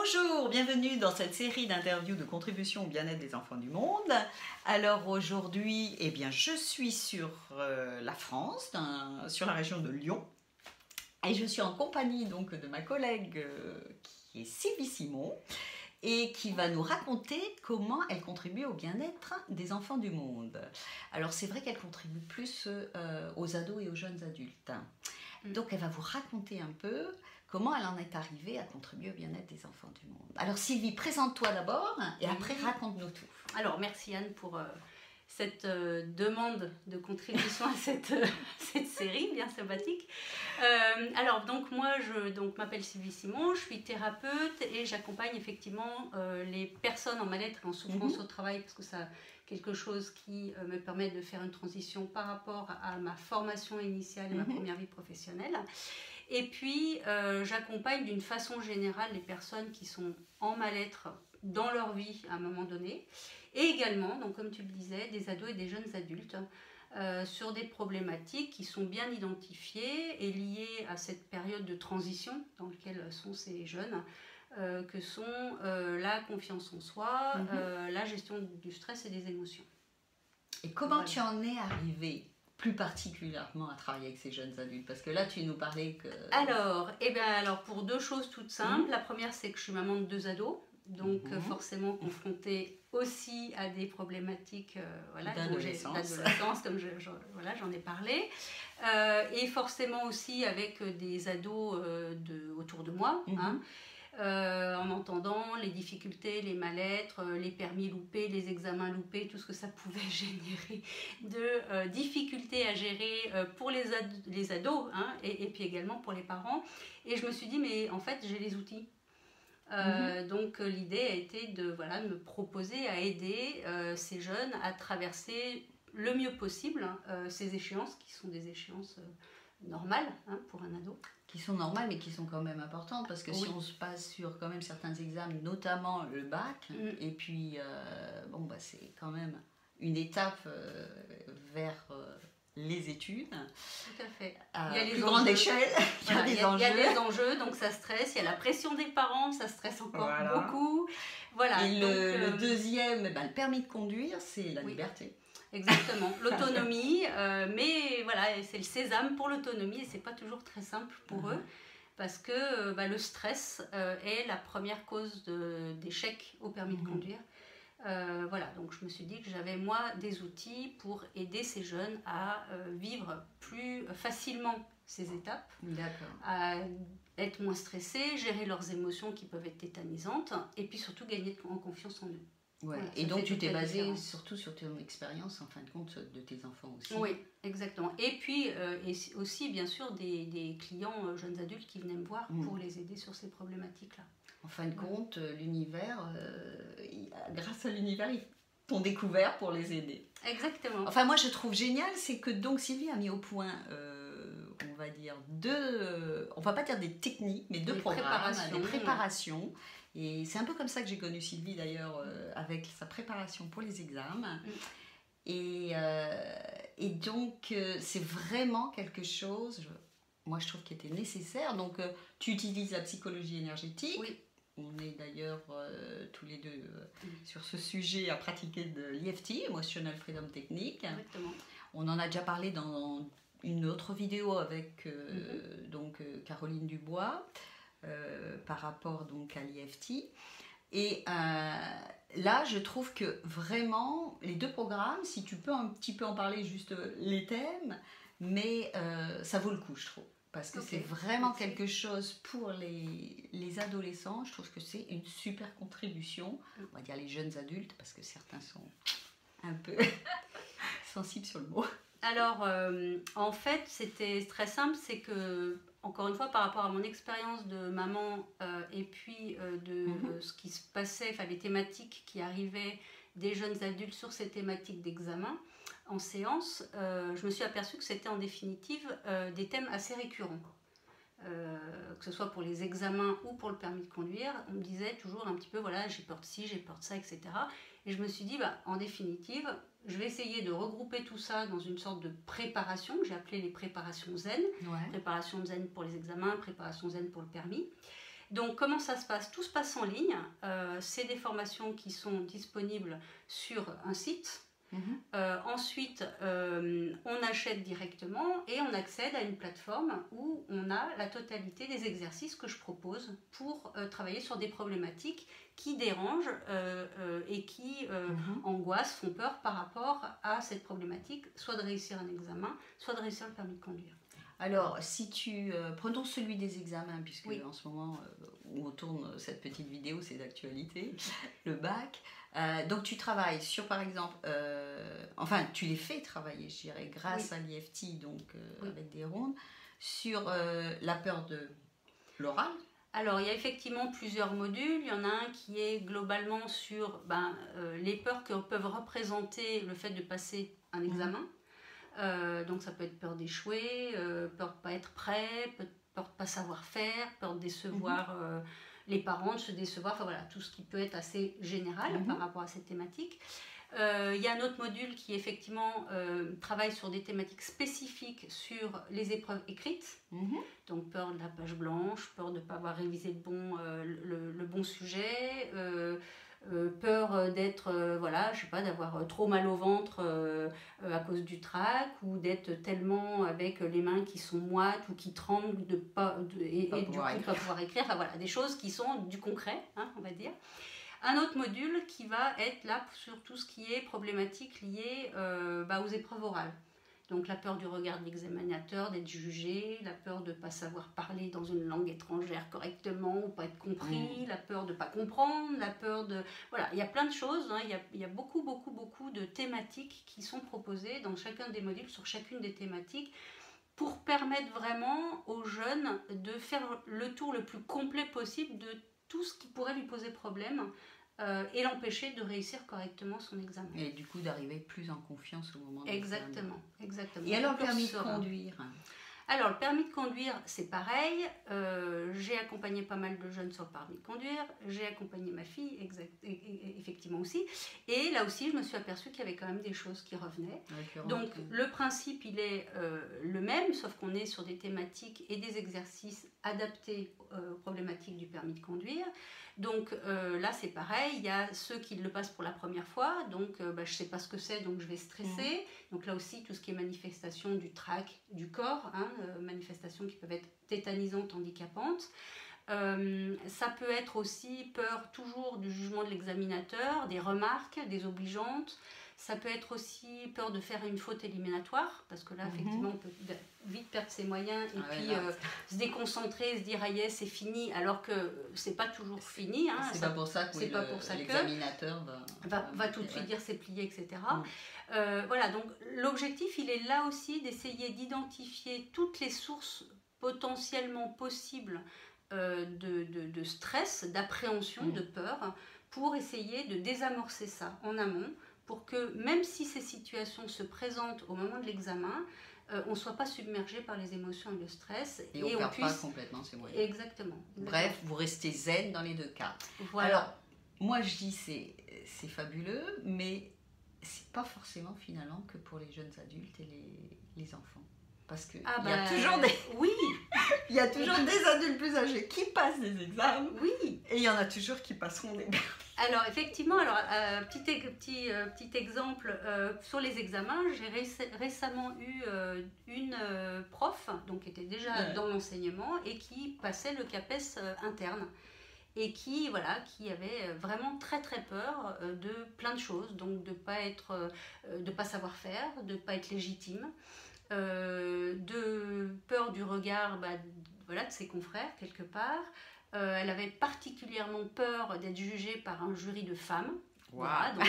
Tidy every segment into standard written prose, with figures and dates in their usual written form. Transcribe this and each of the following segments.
Bonjour, bienvenue dans cette série d'interviews de contribution au bien-être des enfants du monde. Alors aujourd'hui, je suis sur la France, sur la région de Lyon. Et je suis en compagnie donc de ma collègue qui est Sylvie Simon et qui va nous raconter comment elle contribue au bien-être des enfants du monde. Alors c'est vrai qu'elle contribue plus aux ados et aux jeunes adultes. Donc elle va vous raconter un peu comment elle en est arrivée à contribuer au bien-être des enfants du monde. Alors Sylvie, présente-toi d'abord et après raconte-nous tout. Alors merci Anne pour cette demande de contribution à cette série bien sympathique. Alors donc moi je m'appelle Sylvie Simon, je suis thérapeute et j'accompagne effectivement les personnes en mal-être et en souffrance au travail parce que ça quelque chose qui me permet de faire une transition par rapport à ma formation initiale et ma première vie professionnelle. Et puis j'accompagne d'une façon générale les personnes qui sont en mal-être dans leur vie à un moment donné et également, donc comme tu le disais, des ados et des jeunes adultes sur des problématiques qui sont bien identifiées et liées à cette période de transition dans laquelle sont ces jeunes que sont la confiance en soi, la gestion du stress et des émotions. Et comment tu en es arrivée plus particulièrement à travailler avec ces jeunes adultes? Parce que là, tu nous parlais que... Alors pour deux choses toutes simples. La première, c'est que je suis maman de 2 ados, donc forcément confrontée aussi à des problématiques d'adolescence, comme j'en ai parlé. Et forcément aussi avec des ados autour de moi, en entendant les difficultés, les mal-être, les permis loupés, les examens loupés, tout ce que ça pouvait générer de difficultés à gérer pour les ados et puis également pour les parents. Et je me suis dit, mais en fait, j'ai les outils. Donc l'idée a été de me proposer à aider ces jeunes à traverser le mieux possible ces échéances qui sont des échéances normales pour un ado. Qui sont normales mais qui sont quand même importantes parce que si on se passe sur quand même certains examens, notamment le bac, et puis c'est quand même une étape vers les études. Tout à fait. Il y a les plus grande échelle, il y a des enjeux, donc ça stresse. Il y a la pression des parents, ça stresse encore beaucoup. Voilà. Et le deuxième, le permis de conduire, c'est la liberté. Exactement, l'autonomie, mais voilà, c'est le sésame pour l'autonomie et c'est pas toujours très simple pour eux parce que le stress est la première cause d'échec au permis de conduire. Donc je me suis dit que j'avais moi des outils pour aider ces jeunes à vivre plus facilement ces étapes, à être moins stressés, gérer leurs émotions qui peuvent être tétanisantes et puis surtout gagner en confiance en eux. Ouais. Voilà, et donc tu t'es basée surtout sur ton expérience en fin de compte de tes enfants aussi. Oui, exactement. Et puis aussi bien sûr des clients jeunes adultes qui venaient me voir pour les aider sur ces problématiques-là. En fin de compte, l'univers, grâce à l'univers, ils t'ont découvert pour les aider. Exactement. Enfin moi je trouve génial, c'est que donc Sylvie a mis au point, on va dire on va pas dire des techniques, mais deux programmes, des préparations. Et c'est un peu comme ça que j'ai connu Sylvie d'ailleurs, avec sa préparation pour les examens. Et donc c'est vraiment quelque chose, moi je trouve qui était nécessaire. Donc tu utilises la psychologie énergétique. Oui. On est d'ailleurs tous les deux sur ce sujet à pratiquer de l'EFT, Emotional Freedom Technique. Exactement. On en a déjà parlé dans une autre vidéo avec Caroline Dubois. Par rapport donc à l'EFT. Et là, je trouve que vraiment, les deux programmes, si tu peux un petit peu en parler, juste les thèmes, mais ça vaut le coup, je trouve. Parce que c'est vraiment quelque chose pour les adolescents. Je trouve que c'est une super contribution. On va dire les jeunes adultes, parce que certains sont un peu sensibles sur le mot. Alors, en fait, c'était très simple, c'est que encore une fois, par rapport à mon expérience de maman et puis ce qui se passait, enfin les thématiques qui arrivaient des jeunes adultes sur ces thématiques d'examen en séance, je me suis aperçue que c'était en définitive des thèmes assez récurrents. Que ce soit pour les examens ou pour le permis de conduire, on me disait toujours un petit peu, voilà, j'ai peur de ci, j'ai peur de ça, etc. Et je me suis dit, en définitive, je vais essayer de regrouper tout ça dans une sorte de préparation, que j'ai appelée les préparations zen. Préparation zen pour les examens, préparation zen pour le permis. Donc comment ça se passe? Tout se passe en ligne. C'est des formations qui sont disponibles sur un site. Ensuite, on achète directement et on accède à une plateforme où on a la totalité des exercices que je propose pour travailler sur des problématiques qui dérangent et qui angoissent, font peur par rapport à cette problématique, soit de réussir un examen, soit de réussir le permis de conduire. Alors, si tu... prenons celui des examens, puisque en ce moment où on tourne cette petite vidéo, c'est d'actualité, le bac. Donc, tu travailles sur, par exemple... enfin, tu les fais travailler, je dirais, grâce à l'IFT, donc avec des rondes, sur la peur de l'oral. Alors, il y a effectivement plusieurs modules. Il y en a un qui est globalement sur les peurs que peuvent représenter le fait de passer un examen. Donc ça peut être peur d'échouer, peur de ne pas être prêt, peur de ne pas savoir faire, peur de décevoir les parents, de se décevoir, enfin voilà, tout ce qui peut être assez général par rapport à cette thématique. Il y a un autre module qui effectivement travaille sur des thématiques spécifiques sur les épreuves écrites, donc peur de la page blanche, peur de ne pas avoir révisé le bon sujet, peur d'être, voilà, je sais pas, d'avoir trop mal au ventre à cause du trac, ou d'être tellement avec les mains qui sont moites ou qui tremblent et du coup pas pouvoir écrire, enfin voilà, des choses qui sont du concret, hein, on va dire. Un autre module qui va être là sur tout ce qui est problématique liée aux épreuves orales. Donc la peur du regard de l'examinateur, d'être jugé, la peur de ne pas savoir parler dans une langue étrangère correctement ou pas être compris, la peur de ne pas comprendre, la peur de... Voilà, il y a plein de choses, hein, il y a beaucoup de thématiques qui sont proposées dans chacun des modules, sur chacune des thématiques, pour permettre vraiment aux jeunes de faire le tour le plus complet possible de tout ce qui pourrait lui poser problème et l'empêcher de réussir correctement son examen. Et du coup d'arriver plus en confiance au moment de l'examen. Exactement. Et alors le permis de conduire? Alors le permis de conduire, c'est pareil. J'ai accompagné pas mal de jeunes sur le permis de conduire. J'ai accompagné ma fille, effectivement aussi. Et là aussi, je me suis aperçue qu'il y avait quand même des choses qui revenaient. Donc le principe, il est le même, sauf qu'on est sur des thématiques et des exercices adaptés aux problématiques du permis de conduire. Donc là, c'est pareil. Il y a ceux qui le passent pour la première fois. Donc, je ne sais pas ce que c'est, donc je vais stresser. Donc là aussi, tout ce qui est manifestation du trac du corps, hein, manifestations qui peuvent être tétanisantes, handicapantes. Ça peut être aussi peur toujours du jugement de l'examinateur, des remarques, des obligeantes. Ça peut être aussi peur de faire une faute éliminatoire, parce que là, effectivement, on peut vite perdre ses moyens et puis se déconcentrer, se dire « Aïe, c'est fini », alors que c'est pas toujours fini. Hein, c'est pas pour ça que l'examinateur va tout de suite dire « c'est plié », etc. Voilà, donc l'objectif, il est là aussi d'essayer d'identifier toutes les sources potentiellement possibles de stress, d'appréhension, de peur, pour essayer de désamorcer ça en amont, pour que même si ces situations se présentent au moment de l'examen, on ne soit pas submergé par les émotions et le stress. Et on ne perd pas complètement ses moyens. Exactement. Bref, vous restez zen dans les deux cas. Voilà. Alors, moi je dis c'est fabuleux, mais c'est pas forcément finalement que pour les jeunes adultes et les enfants. Parce qu'il y a toujours il y a toujours des adultes plus âgés qui passent des examens. Oui. Et il y en a toujours qui passeront des permis. Alors effectivement, petit exemple sur les examens, j'ai récemment eu une prof, donc qui était déjà dans l'enseignement et qui passait le CAPES interne. Et qui avait vraiment très très peur de plein de choses, donc de pas savoir faire, de ne pas être légitime. De peur du regard de ses confrères quelque part. Elle avait particulièrement peur d'être jugée par un jury de femmes. Wow. Voilà, donc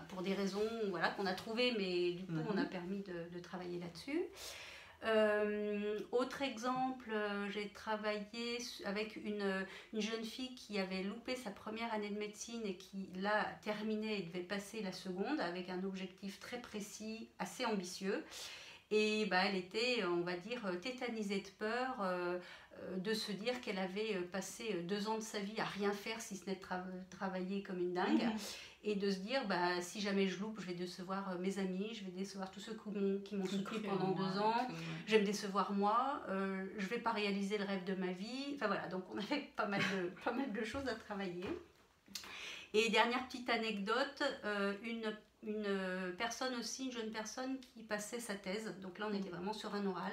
pour des raisons qu'on a trouvées, mais du coup on a permis de travailler là-dessus. Autre exemple, j'ai travaillé avec une jeune fille qui avait loupé sa première année de médecine et qui l'a terminée et devait passer la seconde avec un objectif très précis, assez ambitieux. Et elle était, on va dire, tétanisée de peur de se dire qu'elle avait passé 2 ans de sa vie à rien faire si ce n'est de travailler comme une dingue. Et de se dire, bah, si jamais je loupe, je vais décevoir mes amis, je vais décevoir tous ceux qui m'ont soutenu pendant 2 ans, je vais me décevoir moi, je ne vais pas réaliser le rêve de ma vie. Enfin voilà, donc on avait pas mal de choses à travailler. Et dernière petite anecdote, une personne aussi, une jeune personne qui passait sa thèse, donc là on était vraiment sur un oral.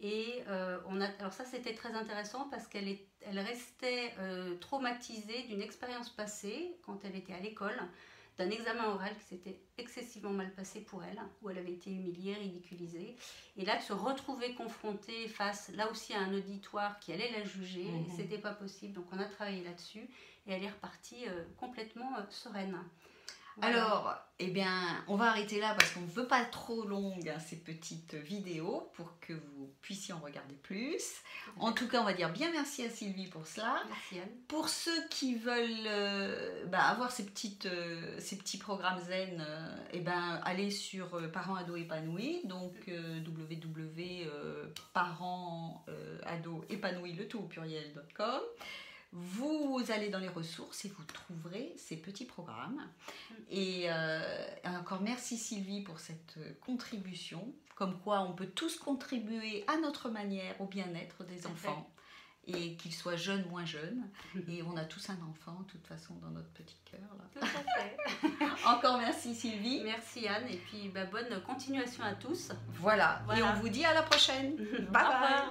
Et alors ça c'était très intéressant parce qu'elle restait traumatisée d'une expérience passée quand elle était à l'école, d'un examen oral qui s'était excessivement mal passé pour elle, où elle avait été humiliée, ridiculisée. Et là de se retrouver confrontée face là aussi à un auditoire qui allait la juger, et c'était pas possible. Donc on a travaillé là-dessus et elle est repartie complètement sereine. Voilà. Alors, eh bien, on va arrêter là parce qu'on ne veut pas trop longue ces petites vidéos pour que vous puissiez en regarder plus. En tout cas, on va dire bien merci à Sylvie pour cela. Merci Anne. Pour ceux qui veulent avoir ces petits programmes zen, allez sur Parents Ados Épanouis, donc www.parentsadosépanouis le tout au pluriel.com. Vous allez dans les ressources et vous trouverez ces petits programmes. Et encore merci Sylvie pour cette contribution. Comme quoi on peut tous contribuer à notre manière au bien-être des enfants. Et qu'ils soient jeunes, moins jeunes. Et on a tous un enfant, de toute façon, dans notre petit cœur. Là. Tout à fait. Encore merci Sylvie. Merci Anne. Et puis bonne continuation à tous. Voilà. Et on vous dit à la prochaine. Bye bye.